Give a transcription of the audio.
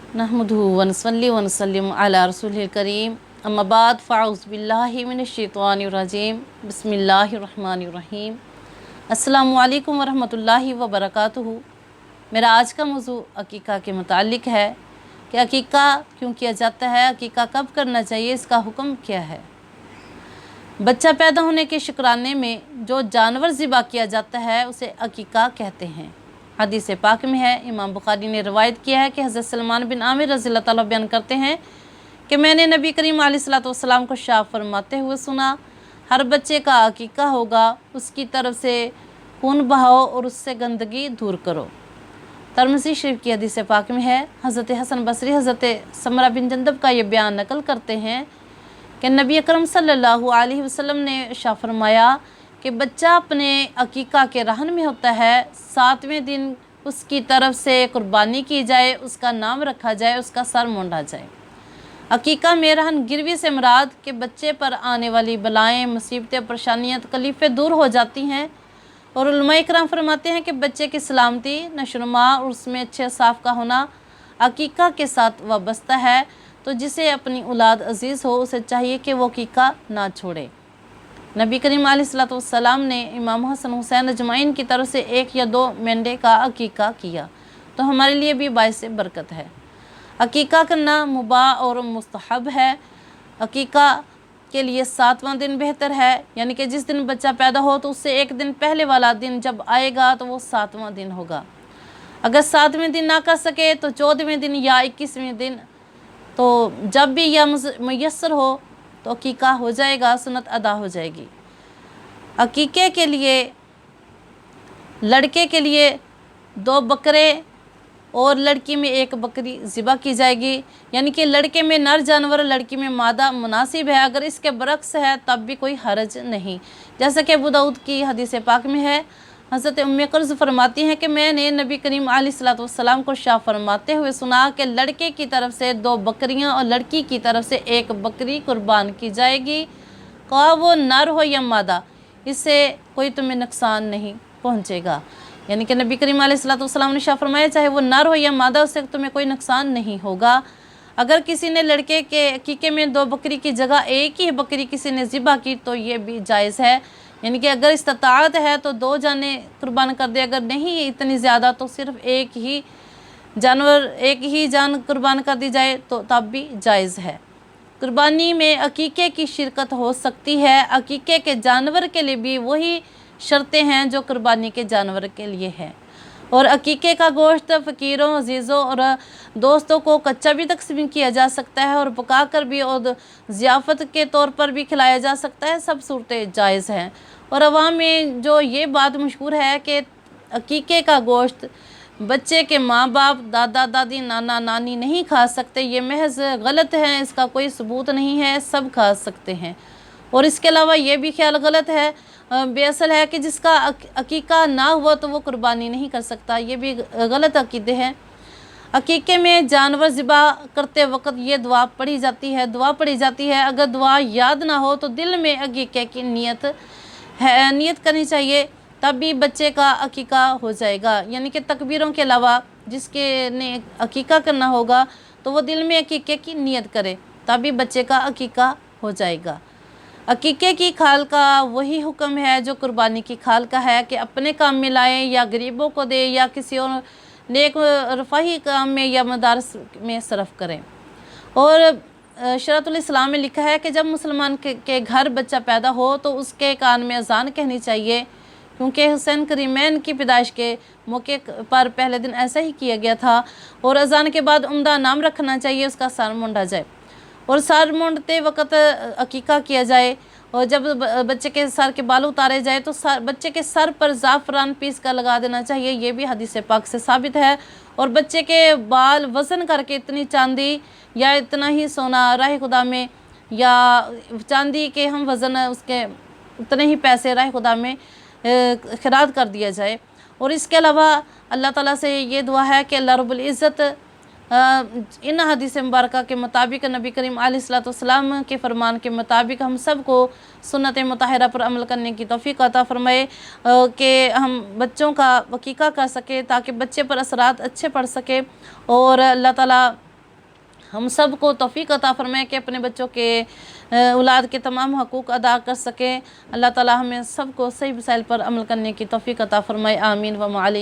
नहमदुहु व नसल्ली व नसल्लिम अला रसूलिल करीम अम्मा बाद फ़अऊज़ु बिल्लाहि मिनश शैतानिर रजीम बिस्मिल्लाहिर रहमानिर रहीम। अस्सलामु अलैकुम व रहमतुल्लाहि व बरकातुहू। मेरा आज का मौज़ू अकीक़ा के मुताल्लिक़ है कि अकीक़ा क्यों किया जाता है, अकीक़ा कब करना चाहिए, इसका हुक्म क्या है। बच्चा पैदा होने के शुक्राने में जो जानवर ज़िबा किया जाता है उसे अकीक़ा कहते हैं। हदीस पाक में है, इमाम बुखारी ने रवायत किया है कि हज़रत सलमान बिन आमिर रज़ियल्लाहु ताला बयान करते हैं कि मैंने नबी करीम अलैहिस्सलातु वस्सलाम को शाह फरमाते हुए सुना, हर बच्चे का अकीक़ा होगा, उसकी तरफ से खून बहाओ और उससे गंदगी दूर करो। तिरमिज़ी शरीफ की हदीस पाक में है, हज़रत हसन बसरी हज़रत समरा बिन जंदब का ये बयान नकल करते हैं कि नबी अकरम सल्लल्लाहु अलैहि वसल्लम ने इरशाद फरमाया कि बच्चा अपने अकीक़ा के रहन में होता है, 7वें दिन उसकी तरफ से कुर्बानी की जाए, उसका नाम रखा जाए, उसका सर मुंडा जाए। अकीक़ा में रहन गिरवी से मुराद कि बच्चे पर आने वाली बलाएँ, मुसीबतें, परेशानियाँ, तकलीफ़ें दूर हो जाती हैं। और उलमाए इकराम फरमाते हैं कि बच्चे की सलामती, नशोनुमा और उसमें अच्छे साफ़ का होना अकीक़ा के साथ वाबस्ता है। तो जिसे अपनी औलाद अजीज़ हो उसे चाहिए कि वो अकीक़ा ना छोड़े। नबी करीम अलैहिस्सलातु वस्सलाम ने इमाम हसन हुसैन अजमाइन की तरफ से 1 या 2 मेंढे का अकीक़ा किया, तो हमारे लिए भी बाइस बरकत है। अकीक़ा करना मुबाह और मुस्तहब है। अकीक़ा के लिए 7वां दिन बेहतर है, यानी कि जिस दिन बच्चा पैदा हो तो उससे 1 दिन पहले वाला दिन जब आएगा तो वो 7वां दिन होगा। अगर 7वें दिन ना कर सके तो 14वें दिन या 21वें दिन, तो जब भी यह मुयस्सर हो तो अकीक़ा हो जाएगा, सुन्नत अदा हो जाएगी। अकीक़े के लिए लड़के के लिए 2 बकरे और लड़की में 1 बकरी ज़िबा की जाएगी, यानी कि लड़के में नर जानवर, लड़की में मादा मुनासिब है। अगर इसके बरक्स है तब भी कोई हरज नहीं। जैसा कि अबू दाऊद की हदीस पाक में है, हज़रत उम्मे कुर्ज़ फरमाती हैं कि मैंने नबी करीम अलैहिस्सलातु वस्सलाम को शाह फरमाते हुए सुना कि लड़के की तरफ से 2 बकरियां और लड़की की तरफ से 1 बकरी कुर्बान की जाएगी, कहा वो नर हो या मादा, इससे कोई तुम्हें नुकसान नहीं पहुंचेगा। यानी कि नबी करीम अलैहिस्सलातु वस्सलाम ने शाह फरमाया चाहे वो नर हो या मादा, उससे तुम्हें कोई नुकसान नहीं होगा। अगर किसी ने लड़के के अकीक़े में 2 बकरी की जगह 1 ही बकरी किसी ने ज़िबा की तो ये भी जायज़ है। यानी कि अगर इस्ताअत है तो 2 जाने कुर्बान कर दे, अगर नहीं इतनी ज़्यादा तो सिर्फ 1 ही जानवर, 1 ही जान कुर्बान कर दी जाए तो तब भी जायज़ है। कुर्बानी में अकीक़े की शिरकत हो सकती है। अकीक़े के जानवर के लिए भी वही शर्तें हैं जो कुर्बानी के जानवर के लिए हैं। और अकीक़े का गोश्त फ़कीरों, अजीज़ों और दोस्तों को कच्चा भी तकसीम किया जा सकता है और पका कर भी और ज़ियाफ़त के तौर पर भी खिलाया जा सकता है। सब सूरतें जायज़ हैं। और अवाम में जो ये बात मशहूर है कि अकीक़े का गोश्त बच्चे के माँ बाप, दादा दादी, नाना नानी नहीं खा सकते, ये महज गलत है, इसका कोई सबूत नहीं है, सब खा सकते हैं। और इसके अलावा ये भी ख्याल गलत है, बेअसल है कि जिसका अकीक़ा ना हुआ तो वो कुर्बानी नहीं कर सकता, ये भी गलत अकीदे हैं। अकीक़े में जानवर ज़िबा करते वक्त ये दुआ पढ़ी जाती है। अगर दुआ याद ना हो तो दिल में अकीक़े की नियत करनी चाहिए, तब भी बच्चे का अकीक़ा हो जाएगा। यानी कि तकबीरों के अलावा जिसके ने अकीक़ा करना होगा तो वो दिल में अकीक़े की नियत करे, तभी बच्चे का अकीक़ा हो जाएगा। अकीक़े की खाल का वही हुक्म है जो कुर्बानी की खाल का है कि अपने काम में लाएं या गरीबों को दें या किसी और नेक रफ़ाही काम में या मदारस में सरफ करें। और शरअतुल इस्लाम में लिखा है कि जब मुसलमान के घर बच्चा पैदा हो तो उसके कान में अज़ान कहनी चाहिए, क्योंकि हुसैन करीमैन की पैदाइश के मौके पर पहले दिन ऐसा ही किया गया था। और अज़ान के बाद उम्दा नाम रखना चाहिए, उसका सर मुंडा जाए और सर मुंडते वक़्त अकीक़ा किया जाए। और जब बच्चे के सर के बाल उतारे जाए तो बच्चे के सर पर ज़ाफ़रान पीस कर लगा देना चाहिए, ये भी हदीस पाक से साबित है। और बच्चे के बाल वज़न करके इतनी चांदी या इतना ही सोना राह खुदा में, या चांदी के हम वज़न उसके उतने ही पैसे राह खुदा में खिरात कर दिया जाए। और इसके अलावा अल्लाह ताला से ये दुआ है कि अल्लाह रब्बुल इज़्ज़त इन हदीस मुबारका के मुताबिक, नबी करीम अलैहिस्सलातु वस्सलाम के फरमान के मुताबिक हम सब को सुन्नत मुताहिरा पर अमल करने की तौफीक अता फ़रमाए कि हम बच्चों का अकीक़ा कर सके ताकि बच्चे पर असरात अच्छे पड़ सके। और अल्लाह ताला हम सब को तौफीक अता फरमाए कि अपने बच्चों के औलाद के तमाम हकूक़ अदा कर सके। अल्लाह ताला हमें सब को सही वसाइल पर अमल करने की तौफीक अता फरमाए। आमीन व माली।